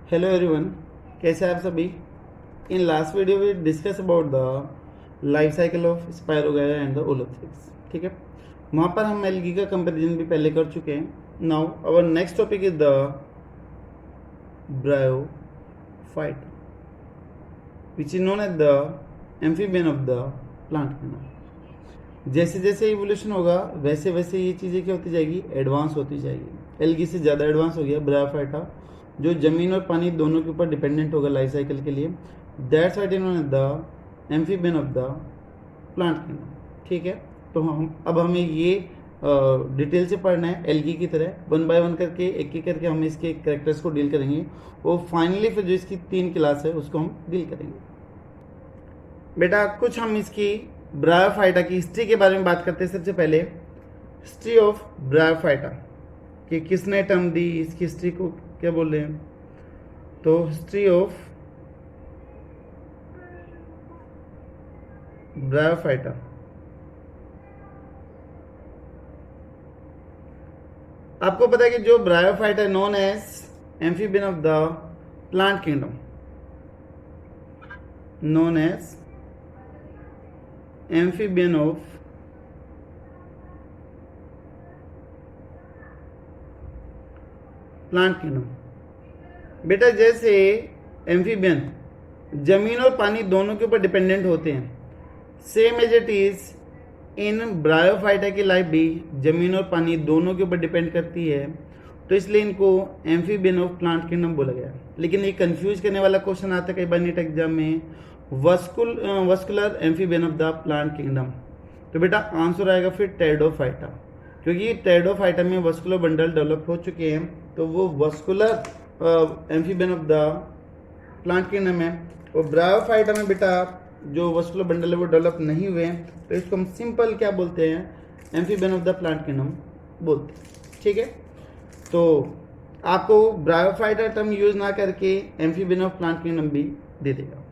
Hello everyone, कैसे हैं आप सभी। In last video we discuss about the life cycle of spirogyra and the ulothrix. ठीक है, वहाँ पर हम एल्गी का कंपेरिजन भी पहले कर चुके हैं। Now our next topic is the bryophyte which is known as the amphibian of the plant kingdom. जैसे जैसे इवोल्यूशन होगा वैसे वैसे ये चीज़ें क्या होती जाएगी, एडवांस होती जाएगी। एल्गी से ज़्यादा एडवांस हो गया ब्रायोफाइटा, जो ज़मीन और पानी दोनों के ऊपर डिपेंडेंट होगा लाइफ साइकिल के लिए। That's what is known as the amphibian of the plant kingdom. ठीक है, तो हम अब हमें ये डिटेल से पढ़ना है एल्गी की तरह, वन बाय वन करके एक एक करके हम इसके कैरेक्टर्स को डील करेंगे और फाइनली फिर जो इसकी 3 क्लास है उसको हम डील करेंगे। बेटा कुछ हम इसकी ब्रायोफाइटा की हिस्ट्री के बारे में बात करते हैं। सबसे पहले हिस्ट्री ऑफ ब्रायोफाइटा कि किसने टर्म दी, इसकी हिस्ट्री को क्या बोल रहे हैं। तो हिस्ट्री ऑफ ब्रायोफाइटा, आपको पता है कि जो bryophyta known as amphibian of the plant kingdom, known as amphibian of plant kingdom. बेटा जैसे एम्फीबियन जमीन और पानी दोनों के ऊपर डिपेंडेंट होते हैं, same as it is in bryophyta की लाइफ भी जमीन और पानी दोनों के ऊपर डिपेंड करती है, तो इसलिए इनको एम्फीबियन ऑफ प्लांट किंगडम बोला गया। लेकिन ये कंफ्यूज करने वाला क्वेश्चन आता है कई बार नीट एग्जाम में, vascular amphibian of the plant kingdom. तो बेटा आंसर आएगा फिर टेरिडोफाइटा, क्योंकि टेरिडोफाइटा में वस्कुलर बंडल डेवलप हो चुके हैं, तो वो vascular amphibian of the plant kingdom है। और ब्रायोफाइटा में बेटा जो वस्कुलर बंडल है वो डेवलप नहीं हुए हैं, तो इसको हम सिंपल क्या बोलते हैं, amphibian of the plant kingdom बोलते हैं। ठीक है, तो आपको ब्रायोफाइटा टर्म यूज ना करके एम्फीबियन ऑफ प्लांट किंगडम भी दे देगा।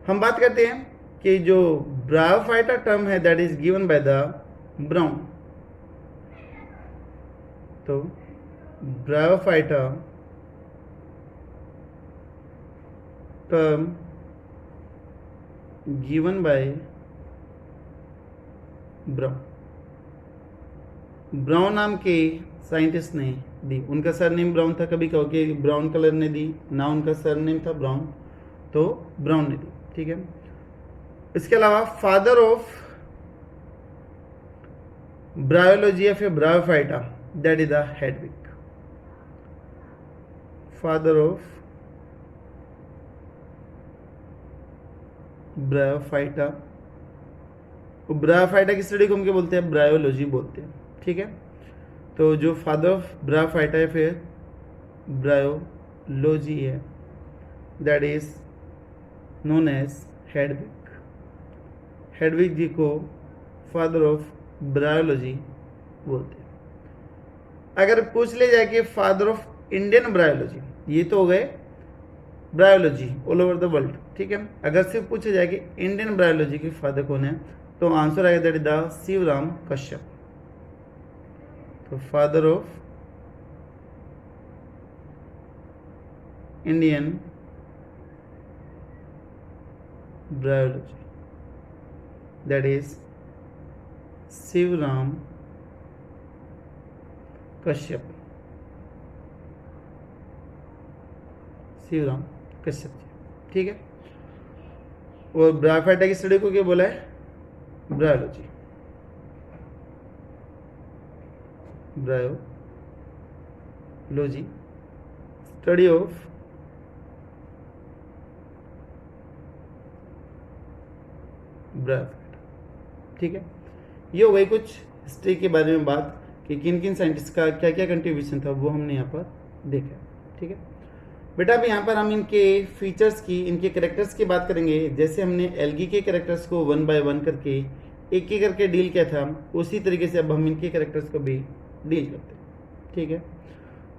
हम बात करते हैं कि जो ब्रायोफाइटा टर्म है that is given by the Brown. तो bryophyta term given by Brown, Brown नाम के साइंटिस्ट ने दी। उनका सरनेम ब्राउन था, कभी कहो कि ब्राउन कलर ने दी ना, उनका सरनेम था ब्राउन, तो ब्राउन ने दी। ठीक है, इसके अलावा फादर ऑफ ब्रायोलॉजी या फिर bryophyta that is the Hedwig. Father of bryophyta, bryophyta की स्टडी को हम क्या बोलते हैं, ब्रायोलॉजी बोलते हैं। ठीक है, तो जो फादर ऑफ ब्रायोफाइटा है फिर ब्रायोलॉजी है, that is known as Hedwig. Hedwig ji को फादर ऑफ ब्रायोलॉजी बोलते हैं। अगर पूछ ले जाए कि फादर ऑफ इंडियन ब्रायोलॉजी, ये तो हो गए bryology all over the world. ठीक है, अगर सिर्फ पूछा जाए कि इंडियन ब्रायोलॉजी के फादर कौन है, तो आंसर आएगा that is the Shivram Kashyap. तो father of Indian bryology that is Shivram Kashyap, Shivram Kashyap ji. ठीक है, और ब्रायोफाइटा की स्टडी को क्या बोला है, bryology, bryology study of bryophyta. ठीक है, ये हो गई कुछ हिस्ट्री के बारे में बात कि किन किन साइंटिस्ट का क्या क्या कंट्रीब्यूशन था, वो हमने यहाँ पर देखा। ठीक है बेटा, अब यहाँ पर हम इनके फीचर्स की, इनके कैरेक्टर्स की बात करेंगे। जैसे हमने एल्गी के कैरेक्टर्स को वन बाय वन करके एक एक करके डील किया था, उसी तरीके से अब हम इनके कैरेक्टर्स को भी डील करते हैं। ठीक है,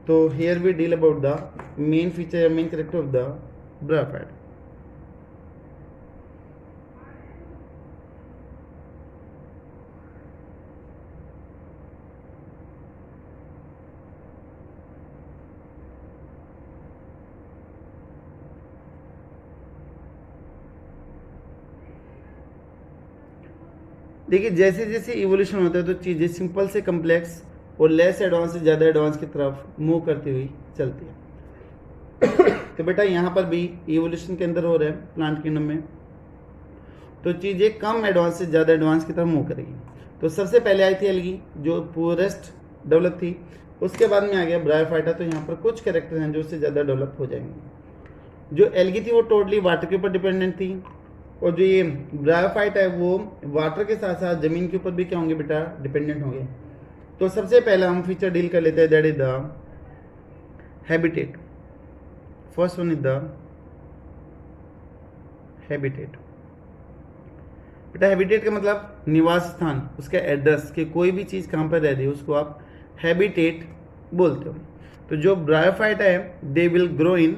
तो here we deal about the main feature या main character of the bryophyte. देखिए जैसे जैसे इवोल्यूशन होता है तो चीज़ें सिंपल से कम्प्लेक्स और लेस एडवांस से ज़्यादा एडवांस की तरफ मूव करती हुई चलती है। तो बेटा यहाँ पर भी इवोल्यूशन के अंदर हो रहा है प्लांट किंगडम में, तो चीज़ें कम एडवांस से ज़्यादा एडवांस की तरफ मूव करेगी। तो सबसे पहले आई थी एल्गी जो पूरेस्ट डेवलप थी, उसके बाद में आ गया ब्रायोफाइटा। तो यहाँ पर कुछ कैरेक्टर हैं जो उससे ज़्यादा डेवलप हो जाएंगे। जो एल्गी थी वो टोटली वाटर के ऊपर डिपेंडेंट थी, और जो ये ब्रायोफाइट है वो वाटर के साथ साथ ज़मीन के ऊपर भी क्या होंगे बेटा, डिपेंडेंट होंगे। तो सबसे पहले हम फीचर डील कर लेते हैं, that is the habitat. First one is the habitat. बेटा हैबिटेट का मतलब निवास स्थान, उसका एड्रेस कि कोई भी चीज़ कहाँ पर रह रही है उसको आप हैबिटेट बोलते हो। तो जो ब्रायोफाइट है they will grow in,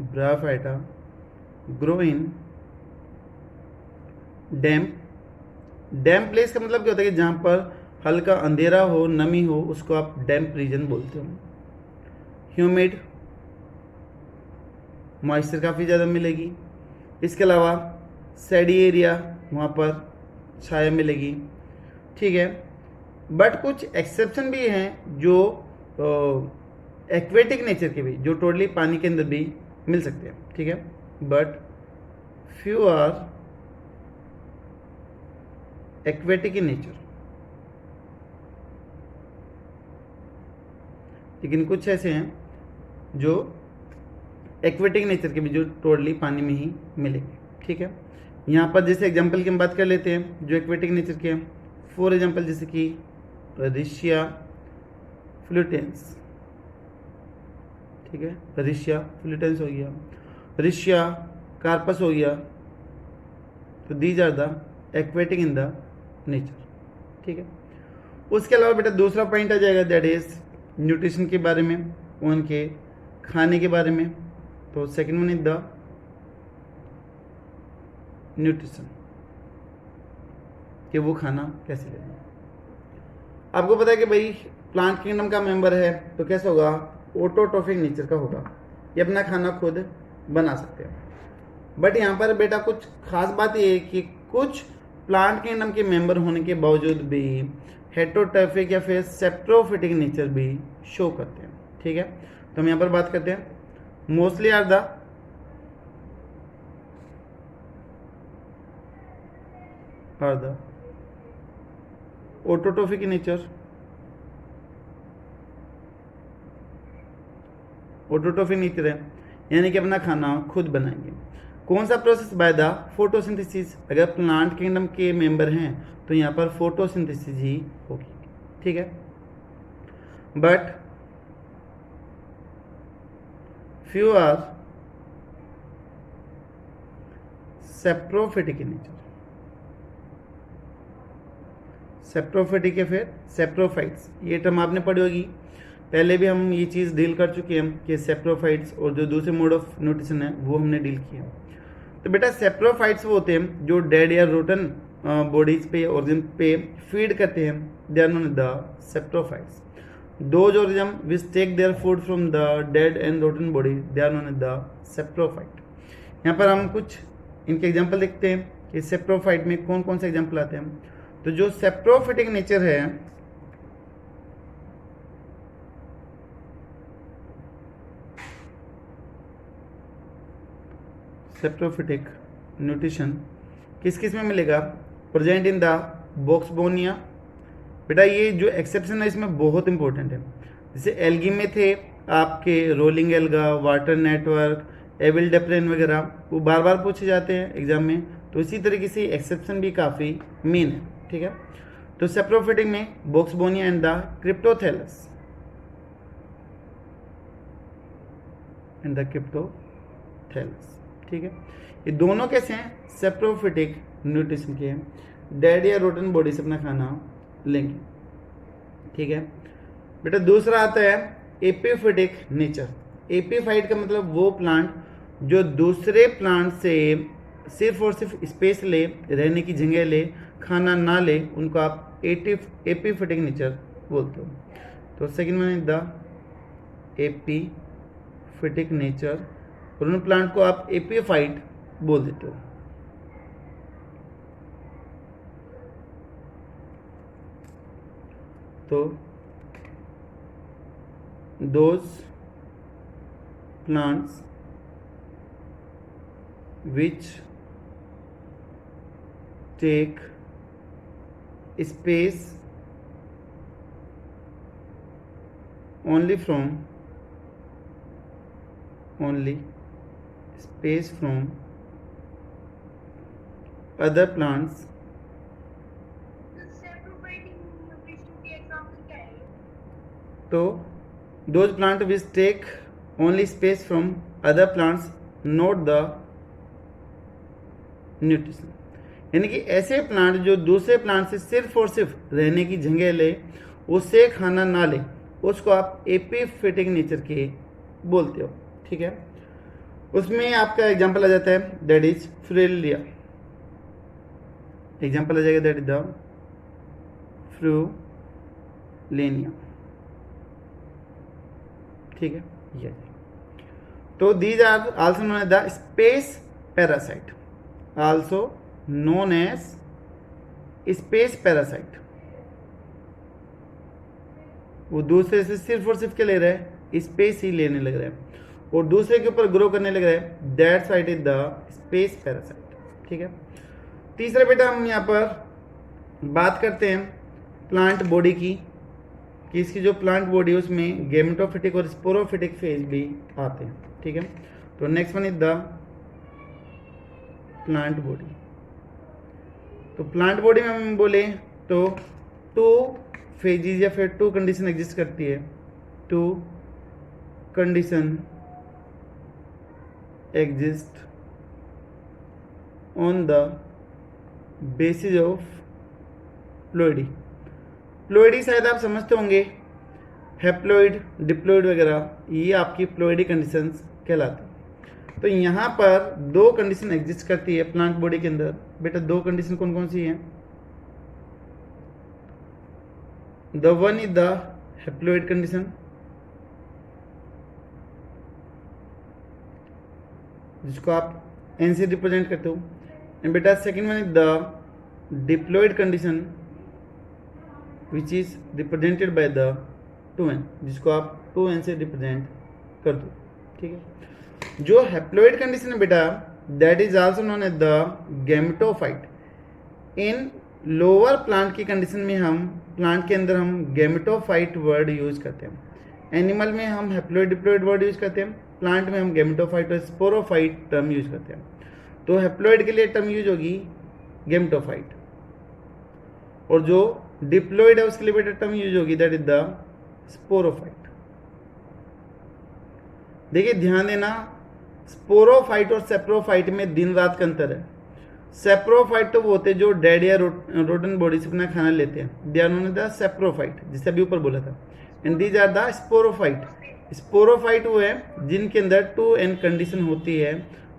bryophyta grow in damp. Damp place का मतलब क्या होता है कि जहाँ पर हल्का अंधेरा हो, नमी हो, उसको आप डैम्प रीजन बोलते हो। ह्यूमिड, मॉइस्चर काफ़ी ज़्यादा मिलेगी। इसके अलावा सैडी एरिया, वहाँ पर छाया मिलेगी, ठीक है। बट कुछ एक्सेप्शन भी हैं जो एक्वेटिक नेचर के भी, जो टोटली पानी के अंदर भी मिल सकते हैं, ठीक है। But few are aquatic in nature, लेकिन कुछ ऐसे हैं जो एक्वेटिक नेचर के भी, जो टोटली पानी में ही मिलेंगे, ठीक है। यहाँ पर जैसे एग्जांपल की हम बात कर लेते हैं जो एक्वेटिक नेचर के हैं। फॉर एग्जांपल जैसे कि रिशिया फ्लूटेंस, ठीक है, रिशिया फ्लूटेंस हो गया, रिशिया कार्पस हो गया। तो these are the aquatic in the nature, ठीक है। उसके अलावा बेटा दूसरा पॉइंट आ जाएगा, दैट इज न्यूट्रिशन के बारे में, उनके खाने के बारे में। तो second one is the nutrition, कि वो खाना कैसे लेना। आपको पता है कि भाई प्लांट किंगडम का मेंबर है तो कैसा होगा, ऑटोट्रोफिक नेचर का होगा, ये अपना खाना खुद बना सकते हैं। बट यहाँ पर बेटा कुछ खास बात ये है कि कुछ प्लांट किंगडम के मेंबर होने के बावजूद भी हेटेरोट्रोफिक या फिर सेप्ट्रोफिटिक नेचर भी शो करते हैं, ठीक है। तो हम यहाँ पर बात करते हैं, mostly are the autotrophic nature, autotrophic nature है, यानी कि अपना खाना खुद बनाएंगे। कौन सा प्रोसेस, बाय द फोटोसिंथेसिस। अगर प्लांट किंगडम के मेंबर हैं तो यहाँ पर फोटोसिंथेसिस ही होगी, ठीक है। But few are saprophytic in nature. Saprophytic है फिर सेप्रोफाइट्स, ये टर्म आपने पढ़ी होगी, पहले भी हम ये चीज़ डील कर चुके हैं कि सेप्रोफाइट्स और जो दूसरे मोड ऑफ न्यूट्रिशन है वो हमने डील किया। तो बेटा सेप्रोफाइट्स वो होते हैं जो डेड या रोटन बॉडीज पे, ऑर्गन पे फीड करते हैं, they are known the saprophytes. Those organ which take their food from the dead and rotten body, they are known the saprophyte. यहाँ पर हम कुछ इनके एग्जाम्पल देखते हैं कि सेप्रोफाइट में कौन कौन से एग्जाम्पल आते हैं। तो जो सेप्रोफिटिक नेचर है, सेप्रोफिटिक न्यूट्रिशन किस किस में मिलेगा, प्रेजेंट इन द बॉक्सबोनिया। बेटा ये जो एक्सेप्शन है इसमें बहुत इंपॉर्टेंट है। जैसे एल्गी में थे आपके रोलिंग एल्गा, वाटर नेटवर्क, एविल्डेप्रेन वगैरह, वो बार बार पूछे जाते हैं एग्जाम में, तो इसी तरीके से एक्सेप्शन भी काफ़ी मेन है, ठीक है। तो सेप्रोफिटिक में बॉक्सबोनिया एंड द क्रिप्टोथैलस, ठीक है। ये दोनों कैसे हैं, सेप्रोफिटिक न्यूट्रिशन के हैं, डेड या रोटन बॉडी से अपना खाना लेंगे, ठीक है। बेटा दूसरा आता है एपीफिटिक नेचर। एपीफाइट का मतलब वो प्लांट जो दूसरे प्लांट से सिर्फ और सिर्फ स्पेस ले, रहने की जगह ले, खाना ना ले, उनको आप एपीफिटिक नेचर बोलते हो। तो second one is the epiphytic nature, और उन प्लांट को आप एपीफाइट बोल देते हो, तो those plants which take space only space from other plants तो those plants which take only space from other plants note the nutrition, यानी कि ऐसे प्लांट जो दूसरे प्लांट से सिर्फ और सिर्फ रहने की जगह ले, उससे खाना ना ले, उसको आप एपिफिटिक नेचर के बोलते हो। ठीक है, उसमें आपका एग्जांपल आ जाता है दैट इज फ्रिलिया। एग्जांपल आ जाएगा दैट इज द फ्रूलेनिया। ठीक है, ये तो these are also known as the space parasite, also known as space parasite. वो दूसरे से सिर्फ और सिर्फ क्या ले रहा है, स्पेस ही लेने लग रहा है और दूसरे के ऊपर ग्रो करने लग रहा है, that's why it is the space parasite. ठीक है, तीसरा बेटा हम यहाँ पर बात करते हैं प्लांट बॉडी की, कि इसकी जो प्लांट बॉडी है उसमें गैमेटोफिटिक और स्पोरोफिटिक फेज भी आते हैं। ठीक है, तो next one is the plant body. तो प्लांट बॉडी में हम बोले तो 2 फेजेस या फिर 2 कंडीशन एग्जिस्ट करती है। 2 condition exist on the basis of ploidy. Ploidy शायद आप समझते होंगे, हैप्लोइड, डिप्लोइड वगैरह, ये आपकी प्लोइडी कंडीशंस कहलाती है। तो यहाँ पर 2 कंडीशन एग्जिस्ट करती है प्लांट बॉडी के अंदर। बेटा 2 कंडीशन कौन कौन सी हैं? The one is the haploid condition, जिसको आप एन से रिप्रेजेंट करते हो, एंड बेटा second one is the diploid condition which is represented by the 2n, जिसको आप 2n से रिप्रेजेंट कर दो। ठीक है, जो हैप्लोइड कंडीशन है बेटा that is also known as the gametophyte. In lower plant की कंडीशन में हम प्लांट के अंदर हम गैमेटोफाइट वर्ड यूज करते हैं। एनिमल में हम हैप्लोइड डिप्लोइड वर्ड यूज करते हैं, प्लांट में हम गैमेटोफाइट और स्पोरोफाइट टर्म यूज करते हैं। तो हैप्लोइड के लिए टर्म यूज होगी गैमेटोफाइट, और जो डिप्लोइड है उसके लिए बेटा टर्म यूज होगी दैट इज द स्पोरोफाइट। देखिए ध्यान देना, स्पोरोफाइट और सेप्रोफाइट में दिन रात का अंतर है। सेप्रोफाइट तो वो होते हैं जो डेड या रोडन बॉडी से अपना खाना लेते हैं, they are known as the saprophyte, जिसे अभी ऊपर बोला था। And these are the sporophyte. Sporophyte वो है जिनके अंदर 2n कंडीशन होती है,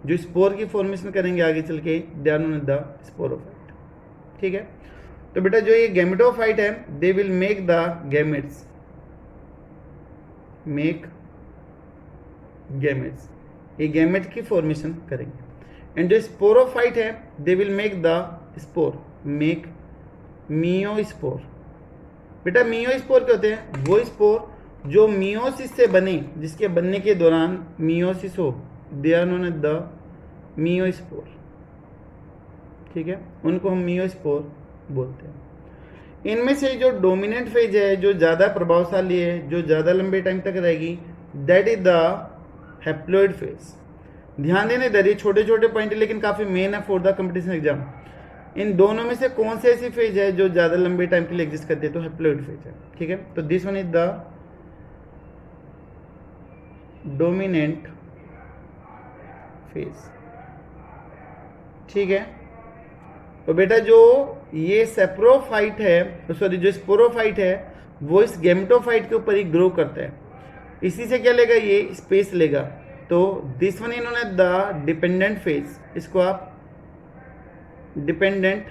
जो स्पोर की फॉर्मेशन करेंगे आगे चल के, they are known as the sporophyte. ठीक है, तो बेटा जो ये गैमेटोफाइट है they will make the gametes, make gametes, ये गैमेट की फॉर्मेशन करेंगे। एंड जो स्पोरोफाइट है they will make the spore, make meiospore. बेटा मियोस्पोर क्या होते हैं? वो स्पोर जो मियोसिस से बने, जिसके बनने के दौरान मियोसिस हो, they are known as the meiospore. ठीक है, उनको हम मियोस्पोर बोलते हैं। इनमें से जो डोमिनेंट फेज है, जो ज़्यादा प्रभावशाली है, जो ज़्यादा लंबे टाइम तक रहेगी, that is the haploid phase. ध्यान देने दर, ये छोटे छोटे पॉइंट है लेकिन काफ़ी मेन है फॉर द कंपटीशन एग्जाम। इन दोनों में से कौन सी ऐसी फेज है जो ज़्यादा लंबे टाइम के लिए एग्जिस्ट करती है? तो हैप्लोइड फेज है। ठीक है, तो this one is the dominant phase. ठीक है, तो बेटा जो ये सेप्रोफाइट है, सॉरी जो स्पोरोफाइट है, वो इस गैमेटोफाइट के ऊपर ही ग्रो करता है। इसी से क्या लेगा? ये स्पेस लेगा। तो दिस वन इन्होंने द डिपेंडेंट फेज, इसको आप डिपेंडेंट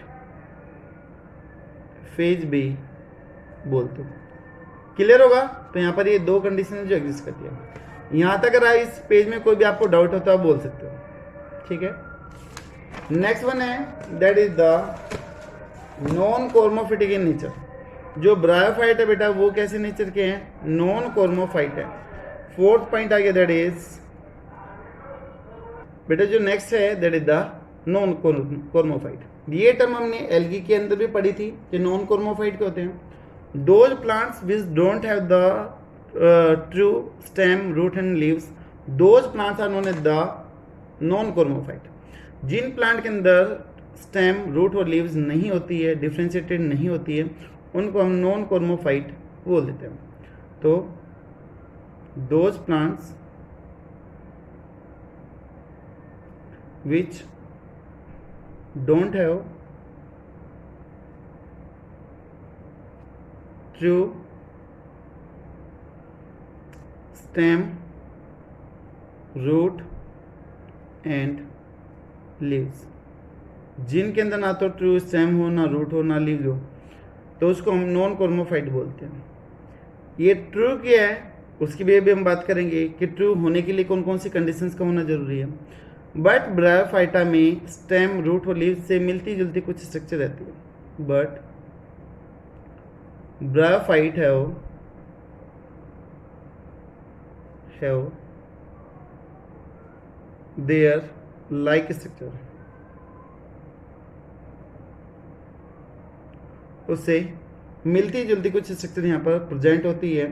फेज भी बोलते हो। क्लियर होगा? तो यहाँ पर ये 2 कंडीशन जो एग्जिस्ट करती है। यहाँ तक अगर इस पेज में कोई भी आपको डाउट हो तो आप बोल सकते हो। ठीक है, नेक्स्ट वन है that is the non cormophytic in nature. जो ब्रायोफाइट है बेटा वो कैसे नेचर के हैं, नॉन कॉर्मोफाइट है। फोर्थ पॉइंट आ गया दैट इज बेटा जो नेक्स्ट है दैट इज द नॉन कॉर्मोफाइट। ये टर्म हमने एल्गी के अंदर भी पढ़ी थी कि नॉन कॉर्मोफाइट क्या होते हैं, those plants which don't have the true stem root and leaves, those plants are known as the non cormophyte. जिन प्लांट के अंदर स्टेम रूट और लीव्स नहीं होती है, डिफ्रेंशिएटेड नहीं होती है, उनको हम नॉन कॉर्मोफाइट बोल देते हैं। तो those plants which don't have true stem, root and leaves, जिनके अंदर ना तो ट्रू स्टेम हो, ना रूट हो, ना लीव हो, तो उसको हम नॉन कॉर्मोफाइट बोलते हैं। ये ट्रू क्या है उसकी भी हम बात करेंगे कि ट्रू होने के लिए कौन कौन सी कंडीशंस का होना जरूरी है। बट ब्रायोफाइटा में स्टेम रूट और लीव से मिलती जुलती कुछ स्ट्रक्चर रहती है, but bryophyte have their like structure, उससे मिलती जुलती कुछ स्ट्रक्चर यहाँ पर प्रेजेंट होती है।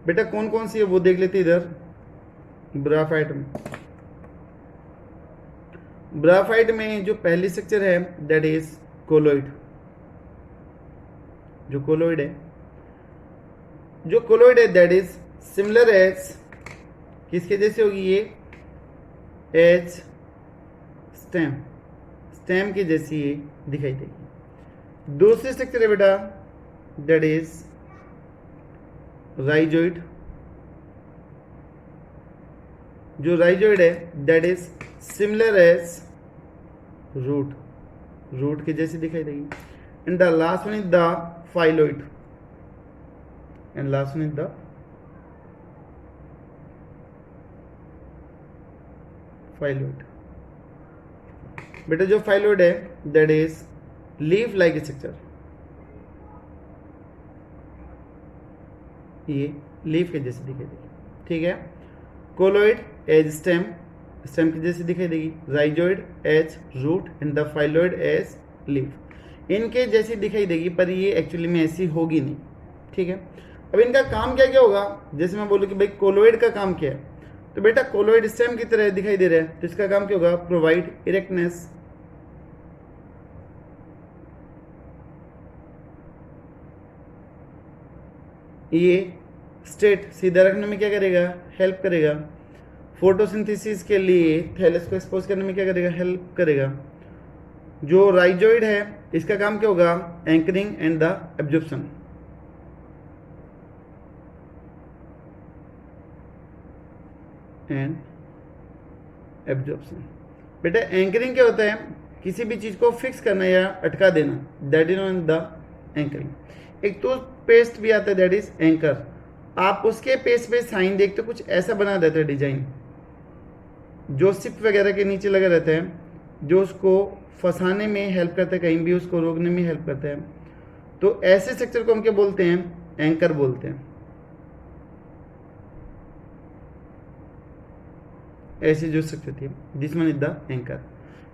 बेटा कौन कौन सी है वो देख लेते इधर। ब्रायोफाइट में जो पहली स्ट्रक्चर है दैट इज कोलोइड। जो कोलोइड है दैट इज सिमिलर एज, किसके जैसे होगी ये, एज स्टेम की जैसी ये दिखाई देगी। दूसरी स्ट्रक्चर है बेटा दैट इज राइजोइड। जो राइजोइड है that is similar as root के जैसी दिखाई देगी। And the last one is the phylloid, बेटा जो फाइलोइड है that is leaf like structure, ये लीफ के जैसे दिखाई देगी, ठीक है। कोलोइड एज स्टेम की जैसी दिखाई देगी, rhizoid as root and the phylloid as leaf, इनके जैसी दिखाई देगी, पर ये एक्चुअली में ऐसी होगी नहीं, ठीक है। अब इनका काम क्या क्या होगा, जैसे मैं बोलूँ कि भाई कोलोइड का काम क्या है, तो बेटा कोलोइड स्टेम की तरह दिखाई दे रहा है, तो इसका काम क्या होगा, प्रोवाइड इरेक्टनेस, ये स्टेट सीधा रखने में क्या करेगा, हेल्प करेगा। फोटोसिंथेसिस के लिए थैलेस को एक्सपोज करने में क्या करेगा, हेल्प करेगा। जो राइजोइड है इसका काम क्या होगा, एंकरिंग एंड द एब्जॉर्प्शन। बेटा एंकरिंग क्या होता है, किसी भी चीज को फिक्स करना या अटका देना, that is known the anchoring. एक तो पेस्ट भी आता है दैट इज एंकर, आप उसके पेस्ट पे साइन देखते हो कुछ ऐसा बना देता है डिजाइन, जो सिप वगैरह के नीचे लगा रहता है, जो उसको फंसाने में हेल्प करता है, कहीं भी उसको रोकने में हेल्प करता है। तो ऐसे स्ट्रक्चर को हम क्या बोलते हैं, एंकर बोलते हैं। ऐसी जो स्ट्रक्चर थी this one is the anchor,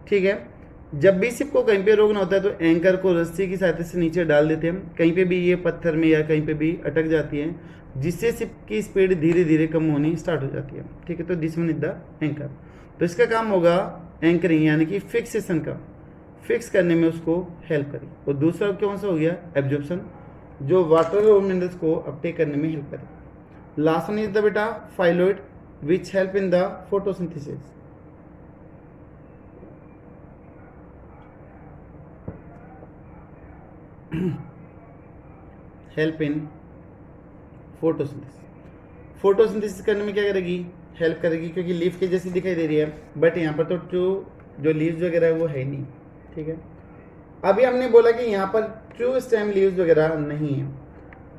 ठीक है। जब भी सिप को कहीं पे रोकना होता है तो एंकर को रस्सी की सहायता से नीचे डाल देते हैं, कहीं पे भी ये पत्थर में या कहीं पे भी अटक जाती है, जिससे सिप की स्पीड धीरे धीरे कम होनी स्टार्ट हो जाती है, ठीक है। तो this one is the anchor. तो इसका काम होगा एंकरिंग, यानी कि फिक्सेशन का, फिक्स करने में उसको हेल्प करेगी। और दूसरा कौन सा हो गया, एब्जॉर्प्शन, जो वाटर और मिनरल्स को अपटेक करने में हेल्प करेगी। लास्ट वन इज द बेटा phylloid which help in the photosynthesis. Help in photosynthesis करने में क्या करेगी, हेल्प करेगी, क्योंकि लीफ के जैसी दिखाई दे रही है, बट यहाँ पर तो जो लीव्स वगैरह है वो है नहीं, ठीक है। अभी हमने बोला कि यहाँ पर ट्रू स्टेम लीव्स वगैरह नहीं है,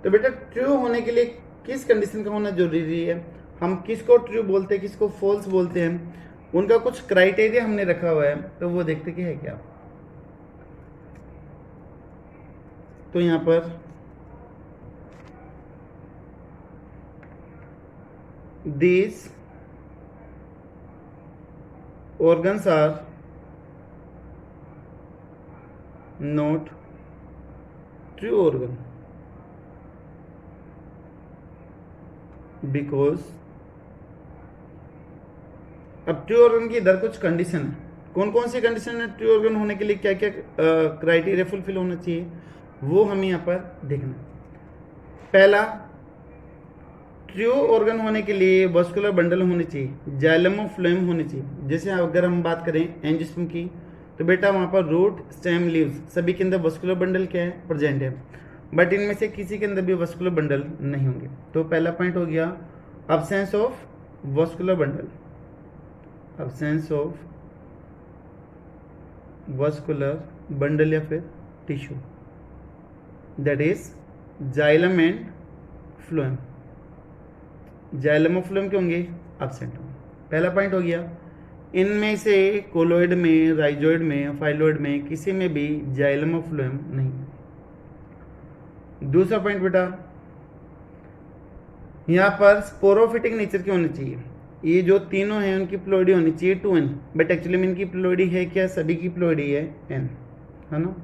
तो बेटा ट्रू होने के लिए किस कंडीशन का होना जरूरी है, हम किसको ट्रू बोलते हैं, किसको फॉल्स बोलते हैं, उनका कुछ क्राइटेरिया हमने रखा हुआ है, तो वो देखते कि है क्या। तो यहाँ पर these organs are not true organ because अब ट्रू ऑर्गन की इधर कुछ कंडीशन है। कौन कौन सी कंडीशन है ट्रू ऑर्गन होने के लिए, क्या क्या क्राइटेरिया फुलफिल होना चाहिए, वो हमें यहाँ पर देखना। पहला, ट्रू ऑर्गन होने के लिए वस्कुलर बंडल होने चाहिए, जाइलम और फ्लोएम होने चाहिए। जैसे अगर हम बात करें एंजियोस्पर्म की, तो बेटा वहाँ पर रूट, स्टेम, लीव्स सभी के अंदर वस्कुलर बंडल क्या है, प्रेजेंट है, बट इनमें से किसी के अंदर भी वस्कुलर बंडल नहीं होंगे। तो पहला पॉइंट हो गया absence of vascular bundle, absence of vascular bundle या फिर tissue, that is xylem and phloem. Xylem और फ्लोएम के होंगे, absent होंगे। पहला पॉइंट हो गया। इनमें से कोलोइड में, राइजोइड में, फाइलोइड में किसी में भी जाइलम और फ्लोएम नहीं है। दूसरा पॉइंट बेटा, यहाँ पर स्पोरोफिटिक नेचर के होने चाहिए। ये जो तीनों हैं उनकी प्लोइडी होनी चाहिए 2n, बट एक्चुअली में इनकी प्लोइडी है क्या, सभी की प्लोइडी है n, है ना।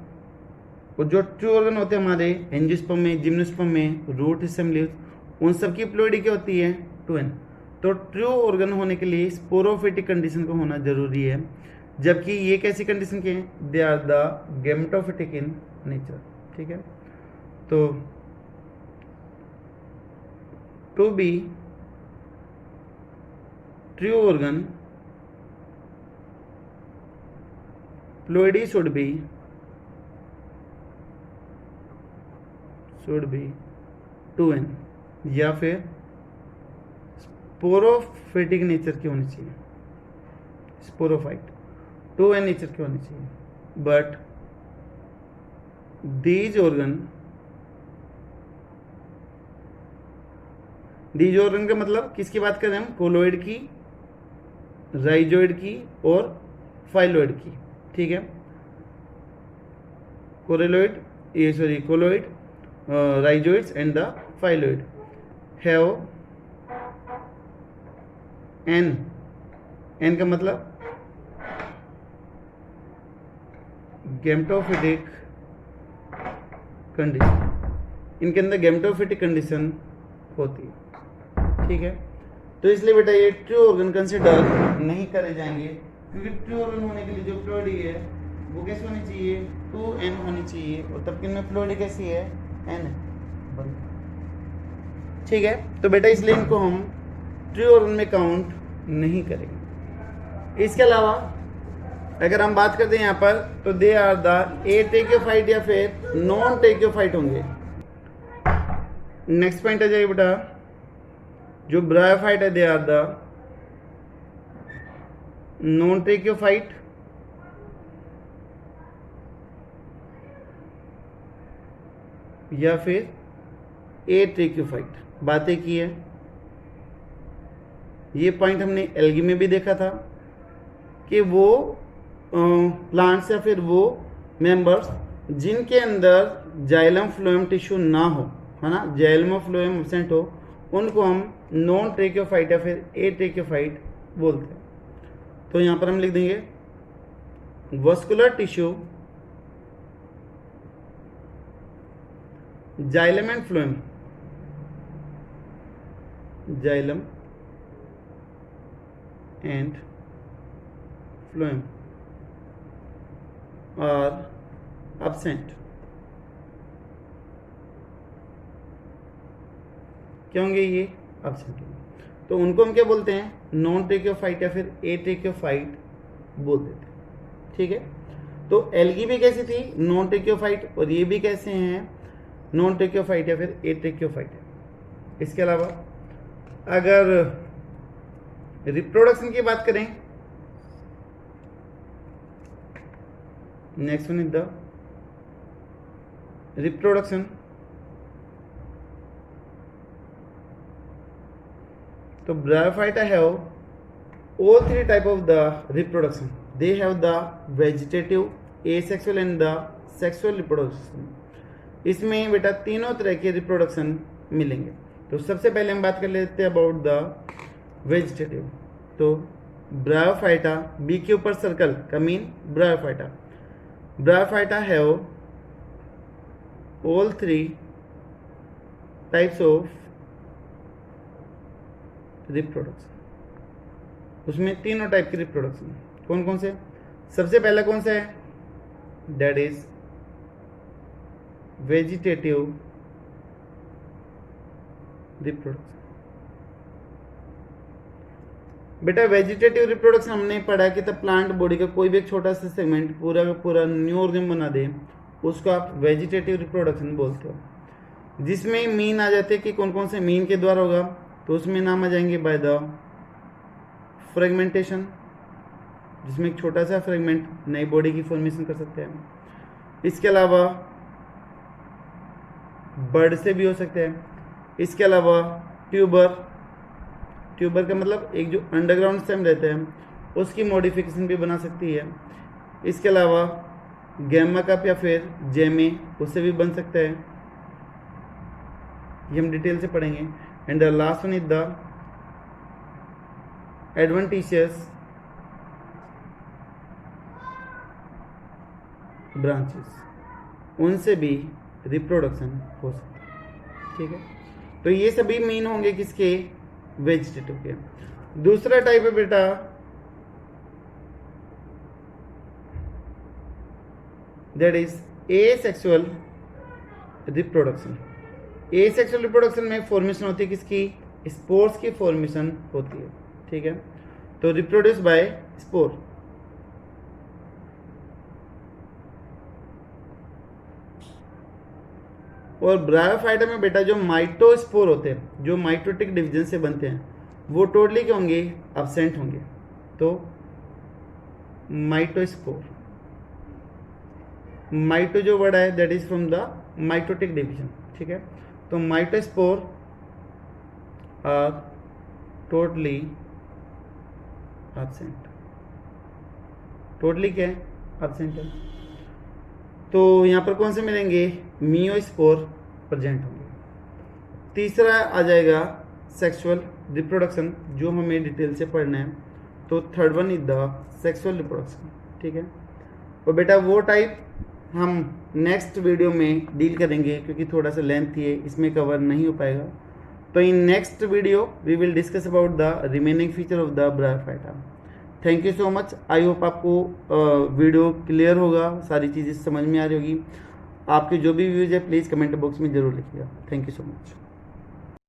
और जो ट्रू ऑर्गन होते हैं हमारे एंजियोस्पर्म में, जिम्नोस्पर्म में, रूट, स्टेम, लीव्स, उन सब की प्लोइडी क्या होती है 2n। तो ट्रू ऑर्गन होने के लिए स्पोरोफिटिक कंडीशन का होना जरूरी है, जबकि ये कैसी कंडीशन के हैं, they are the gametophytic in nature. ठीक है, तो to be true organ, ploidy should be 2n या फिर स्पोरोफाइटिक नेचर की होनी चाहिए, स्पोरोफाइट 2n नेचर की होनी चाहिए। बट दीज ऑर्गन का मतलब किसकी बात कर रहे हैं हम, कोलोइड की, राइजोइड की और फाइलोइड की। ठीक है, cauloid, rhizoids and the phylloid have an का मतलब गैमेटोफिटिक कंडीशन, इनके अंदर गैमेटोफिटिक कंडीशन होती है। ठीक है, तो इसलिए बेटा ये ट्रू ऑर्गन कंसिडर नहीं करे जाएंगे, क्योंकि ट्रू ऑर्गन होने के लिए जो प्लोइडी है वो कैसे होनी चाहिए, 2n होनी चाहिए, और तब में प्लोइडी कैसी है, n है। ठीक है, तो बेटा इसलिए इनको हम ट्रू ऑर्गन में काउंट नहीं करेंगे। इसके अलावा अगर हम बात करते हैं यहाँ पर, तो दे आर द एटेक्योफाइट या फिर नॉन टेक्योफाइट होंगे। नेक्स्ट पॉइंट आ जाइए बेटा, जो ब्रायोफाइट है दे आर द नॉन ट्रेक्योफाइट या फिर ए ट्रेक्योफाइट। बातें की है, ये पॉइंट हमने एल्गी में भी देखा था कि वो प्लांट्स या फिर वो मेंबर्स जिनके अंदर जाइलम फ्लोएम टिश्यू ना हो, है ना, जाइलम फ्लोएम एब्सेंट हो, उनको हम नॉन ट्रेक्योफाइट या फिर ए ट्रेक्योफाइट बोलते हैं। तो यहां पर हम लिख देंगे vascular tissue, xylem and phloem, xylem and phloem are absent। क्या होंगे ये, absent होंगे। तो उनको हम क्या बोलते हैं, नॉन ट्रेक्योफाइट या फिर ए ट्रेक्योफाइट बोल देते हैं। ठीक है, तो एल्गी भी कैसी थी, नॉन ट्रेक्योफाइट, और ये भी कैसे हैं, नॉन ट्रेक्योफाइट या फिर ए ट्रेक्योफाइट। इसके अलावा अगर रिप्रोडक्शन की बात करें, next one is the reproduction। तो Bryophyta have all three type of the reproduction. They have the vegetative, asexual and the sexual reproduction. इसमें बेटा तीनों तरह के रिप्रोडक्शन मिलेंगे। तो सबसे पहले हम बात कर लेते हैं अबाउट द वेजिटेटिव। तो ब्रायोफाइटा, बी के ऊपर सर्कल का mean bryophyta. Bryophyta have all 3 types of reproduction. उसमें तीनों टाइप की रिप्रोडक्शन। कौन कौन से? सबसे पहला कौन सा है? That is vegetative reproduction. बेटा वेजिटेटिव रिप्रोडक्शन हमने पढ़ा कि तब प्लांट बॉडी का कोई भी एक छोटा सा सेगमेंट पूरा का पूरा न्यू ऑर्गन बना दे, उसको आप वेजिटेटिव रिप्रोडक्शन बोलते हो। जिसमें मीन आ जाते हैं कि कौन कौन से मीन के द्वारा होगा, तो उसमें नाम आ जाएंगे बाय द फ्रेगमेंटेशन, जिसमें एक छोटा सा फ्रेगमेंट नई बॉडी की फॉर्मेशन कर सकते हैं। इसके अलावा बर्ड से भी हो सकते हैं। इसके अलावा ट्यूबर का मतलब एक जो अंडरग्राउंड स्टेम रहता है उसकी मॉडिफिकेशन भी बना सकती है। इसके अलावा गैमा कप या फिर जेमे, उससे भी बन सकता है। ये हम डिटेल से पढ़ेंगे। And the last one is the adventitious branches, उनसे भी रिप्रोडक्शन हो सकता है। ठीक है, तो ये सभी मीन होंगे किसके? वेजिटेटिव के। दूसरा टाइप है बेटा that is asexual reproduction. Asexual reproduction में फॉर्मेशन होती है किसकी? स्पोर्स की फॉर्मेशन होती है। ठीक है, तो रिप्रोड्यूस बाय स्पोर। और ब्रायोफाइटा में बेटा जो माइटोस्पोर होते हैं, जो माइटोटिक डिवीजन से बनते हैं, वो टोटली क्या होंगे? एब्सेंट होंगे। तो माइटोस्पोर, माइटो जो वर्ड है that is from the mitotic division. ठीक है, तो माइटोस्पोर आर टोटली एब्सेंट। टोटली क्या है? एब्सेंट है। तो यहाँ पर कौन से मिलेंगे? मियोस्पोर प्रेजेंट होंगे। तीसरा आ जाएगा सेक्सुअल रिप्रोडक्शन, जो हमें डिटेल से पढ़ना है। तो third one is the sexual reproduction. ठीक है, और बेटा वो टाइप हम नेक्स्ट वीडियो में डील करेंगे, क्योंकि थोड़ा सा लेंथ है, इसमें कवर नहीं हो पाएगा। तो in next video we will discuss about the remaining feature of the bryophyta. Thank you so much. I hope आपको वीडियो क्लियर होगा, सारी चीज़ें समझ में आ रही होगी। आपके जो भी व्यूज़ है प्लीज़ कमेंट बॉक्स में ज़रूर लिखिएगा। Thank you so much.